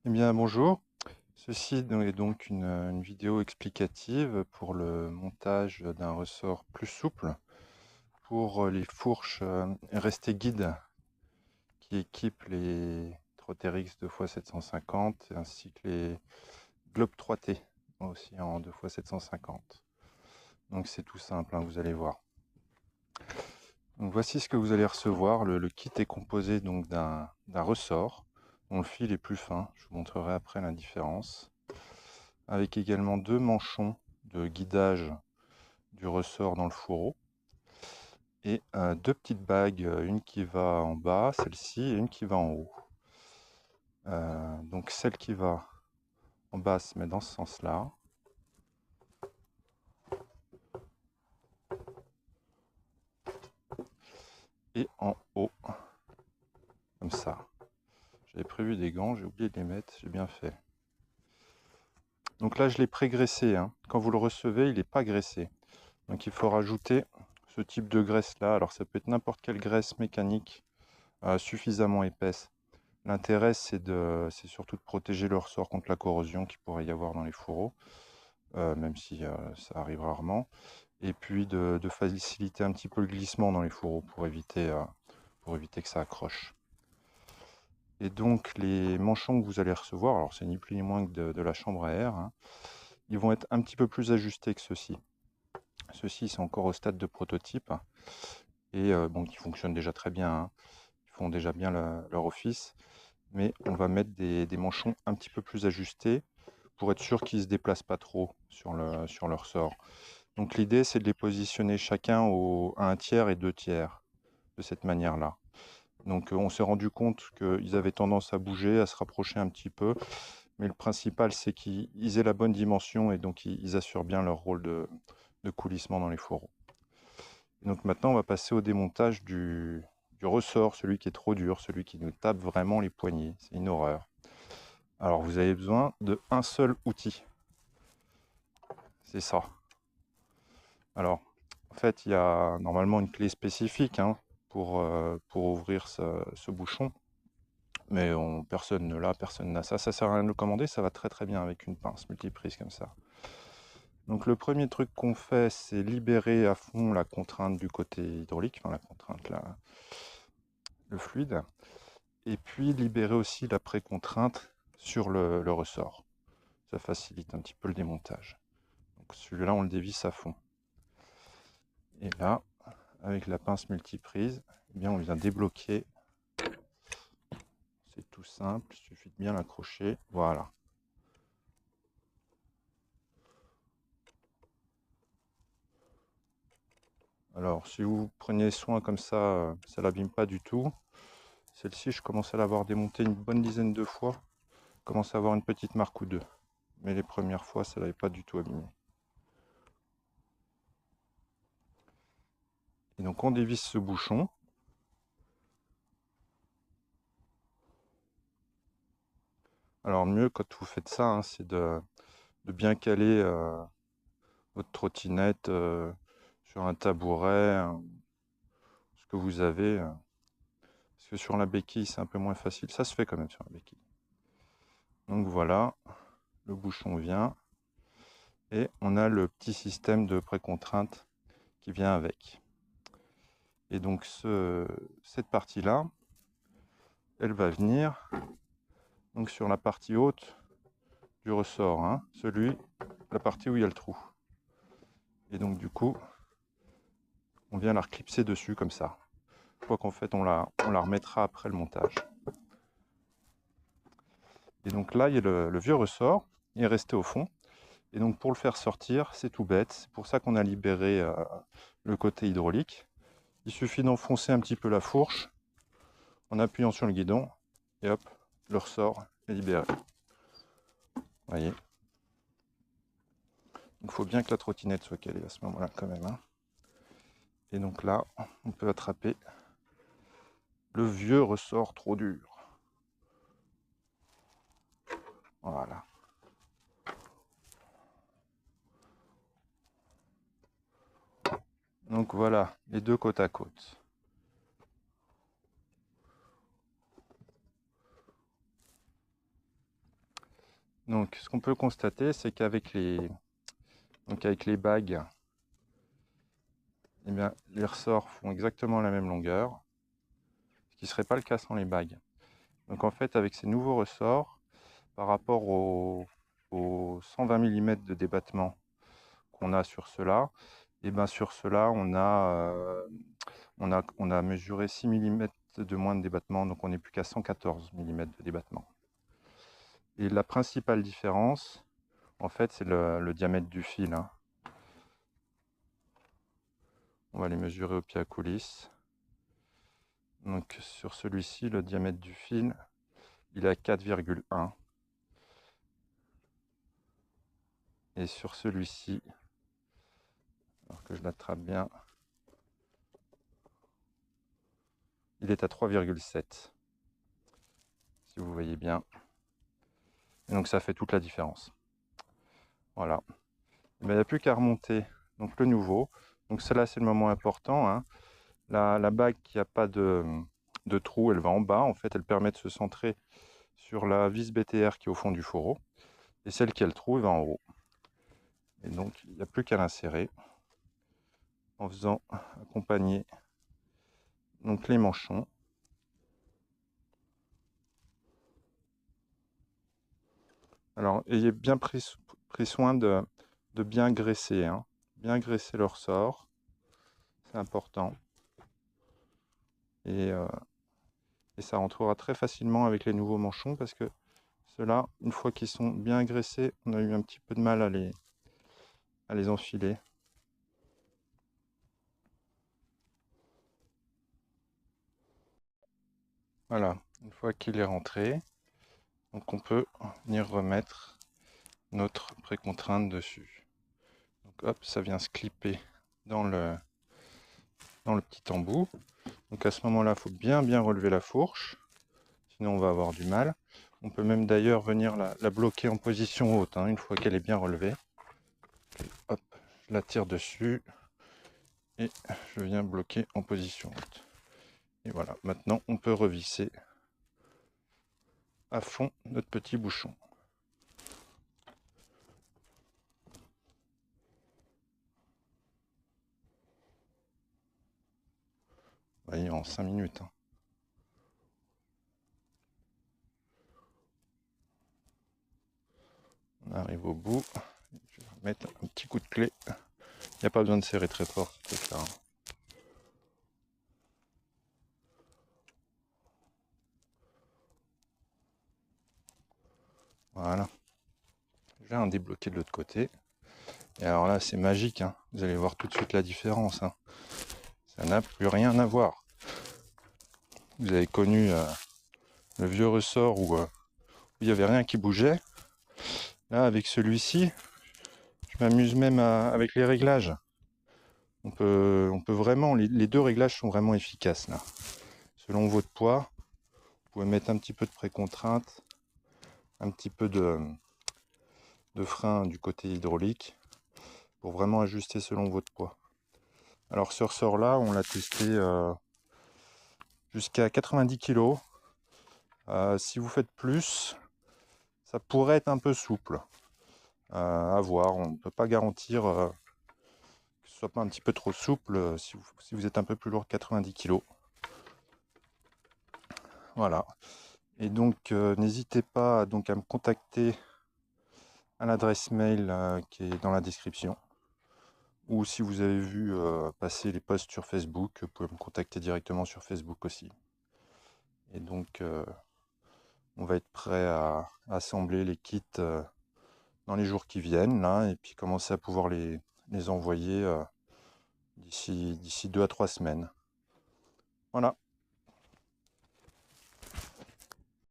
Eh bien, bonjour. Ceci est donc une vidéo explicative pour le montage d'un ressort plus souple pour les fourches restées guides qui équipent les Trotteryx 2x750 ainsi que les Globe 3T aussi en 2x750. Donc c'est tout simple, hein, vous allez voir. Donc voici ce que vous allez recevoir. Le kit est composé donc d'un ressort dont le fil est plus fin. Je vous montrerai après la différence. Avec également deux manchons de guidage du ressort dans le fourreau et deux petites bagues, une qui va en bas, celle-ci, et une qui va en haut. Donc celle qui va en bas se met dans ce sens-là. Et en haut, comme ça. J'avais prévu des gants, j'ai oublié de les mettre, j'ai bien fait. Donc là, je l'ai pré-graissé, hein. Quand vous le recevez, il n'est pas graissé. Donc il faut rajouter ce type de graisse-là. Alors ça peut être n'importe quelle graisse mécanique suffisamment épaisse. L'intérêt, c'est surtout de protéger le ressort contre la corrosion qu'il pourrait y avoir dans les fourreaux, même si ça arrive rarement. Et puis de faciliter un petit peu le glissement dans les fourreaux pour éviter que ça accroche. Et donc les manchons que vous allez recevoir, alors c'est ni plus ni moins que de la chambre à air, hein, ils vont être un petit peu plus ajustés que ceux-ci. Ceux-ci sont encore au stade de prototype et bon, qui fonctionnent déjà très bien, hein. Ils font déjà bien leur office. Mais on va mettre des manchons un petit peu plus ajustés pour être sûr qu'ils ne se déplacent pas trop sur le ressort. Donc l'idée, c'est de les positionner chacun à 1/3 et 2/3 de cette manière-là. Donc on s'est rendu compte qu'ils avaient tendance à bouger, à se rapprocher un petit peu, mais le principal, c'est qu'ils aient la bonne dimension et donc ils assurent bien leur rôle de coulissement dans les fourreaux. Et donc maintenant, on va passer au démontage du ressort, celui qui est trop dur, celui qui nous tape vraiment les poignets. C'est une horreur. Alors vous avez besoin d'un seul outil. C'est ça. Alors, en fait, il y a normalement une clé spécifique, hein, pour ouvrir ce bouchon. Mais personne ne l'a, personne n'a ça. Ça sert à rien de le commander, ça va très très bien avec une pince multiprise comme ça. Donc le premier truc qu'on fait, c'est libérer à fond la contrainte du côté hydraulique, enfin la contrainte, le fluide. Et puis libérer aussi la pré-contrainte sur le ressort. Ça facilite un petit peu le démontage. Donc celui-là, on le dévisse à fond. Et là, avec la pince multiprise, eh bien, on vient débloquer. C'est tout simple, il suffit de bien l'accrocher. Voilà. Alors, si vous prenez soin comme ça l'abîme pas du tout. Celle-ci, je commence à l'avoir démontée une bonne dizaine de fois. Je commence à avoir une petite marque ou deux. Mais les premières fois, ça l'avait pas du tout abîmé. Et donc, on dévisse ce bouchon. Alors, mieux quand vous faites ça, hein, c'est de bien caler votre trottinette sur un tabouret, ce que vous avez. Parce que sur la béquille, c'est un peu moins facile. Ça se fait quand même sur la béquille. Donc voilà, le bouchon vient. Et on a le petit système de précontrainte qui vient avec. Et donc cette partie-là, elle va venir donc sur la partie haute du ressort, hein, la partie où il y a le trou. Et donc du coup, on vient la reclipser dessus comme ça. Quoi qu'en fait, on la remettra après le montage. Et donc là, il y a le vieux ressort, il est resté au fond. Et donc pour le faire sortir, c'est tout bête. C'est pour ça qu'on a libéré le côté hydraulique. Il suffit d'enfoncer un petit peu la fourche en appuyant sur le guidon. Et hop, le ressort est libéré. Vous voyez. Il faut bien que la trottinette soit calée à ce moment-là quand même, hein. Et donc là, on peut attraper le vieux ressort trop dur. Voilà. Donc voilà, les deux côte à côte. Donc ce qu'on peut constater, c'est qu'avec les bagues, eh bien, les ressorts font exactement la même longueur, ce qui ne serait pas le cas sans les bagues. Donc en fait, avec ces nouveaux ressorts, par rapport aux 120 mm de débattement qu'on a sur ceux-là, et bien sur ceux-là, on a mesuré 6 mm de moins de débattement, donc on n'est plus qu'à 114 mm de débattement. Et la principale différence, en fait, c'est le diamètre du fil, hein. On va les mesurer au pied à coulisse. Donc sur celui-ci, le diamètre du fil, il est à 4,1. Et sur celui-ci, alors que je l'attrape bien, il est à 3,7. Si vous voyez bien. Et donc ça fait toute la différence. Voilà. Il n'y a plus qu'à remonter donc le nouveau. Donc celle-là, c'est le moment important, hein. La bague qui n'a pas de trou, elle va en bas. En fait, elle permet de se centrer sur la vis BTR qui est au fond du fourreau. Et celle qui a le trou, elle va en haut. Et donc, il n'y a plus qu'à l'insérer en faisant accompagner donc les manchons. Alors, ayez bien pris soin de bien graisser, hein. Bien graisser le ressort, c'est important. Et ça rentrera très facilement avec les nouveaux manchons parce que ceux-là, une fois qu'ils sont bien graissés, on a eu un petit peu de mal à les enfiler. Voilà, une fois qu'il est rentré, donc on peut venir remettre notre précontrainte dessus. Donc hop, ça vient se clipper dans le petit embout. Donc à ce moment-là, il faut bien relever la fourche, sinon on va avoir du mal. On peut même d'ailleurs venir la bloquer en position haute, hein, une fois qu'elle est bien relevée. Hop, je la tire dessus et je viens bloquer en position haute. Et voilà, maintenant on peut revisser à fond notre petit bouchon. Vous voyez, en 5 minutes. Hein. On arrive au bout. Je vais mettre un petit coup de clé. Il n'y a pas besoin de serrer très fort ce truc-là. Hein. Voilà. Je viens débloquer de l'autre côté. Et alors là, c'est magique. Hein. Vous allez voir tout de suite la différence. Hein. Ça n'a plus rien à voir. Vous avez connu le vieux ressort où il n'y avait rien qui bougeait. Là, avec celui-ci, je m'amuse même avec les réglages. On peut vraiment, les deux réglages sont vraiment efficaces là. Selon votre poids, vous pouvez mettre un petit peu de précontrainte, un petit peu de frein du côté hydraulique pour vraiment ajuster selon votre poids. Alors ce ressort là, on l'a testé jusqu'à 90 kg. Si vous faites plus, ça pourrait être un peu souple. À voir, on ne peut pas garantir que ce soit pas un petit peu trop souple si vous êtes un peu plus lourd que 90 kg. Voilà. Et donc n'hésitez pas donc à me contacter à l'adresse mail qui est dans la description. Ou si vous avez vu passer les posts sur Facebook, vous pouvez me contacter directement sur Facebook aussi. Et donc on va être prêt à assembler les kits dans les jours qui viennent là, et puis commencer à pouvoir les envoyer d'ici 2 à 3 semaines. Voilà.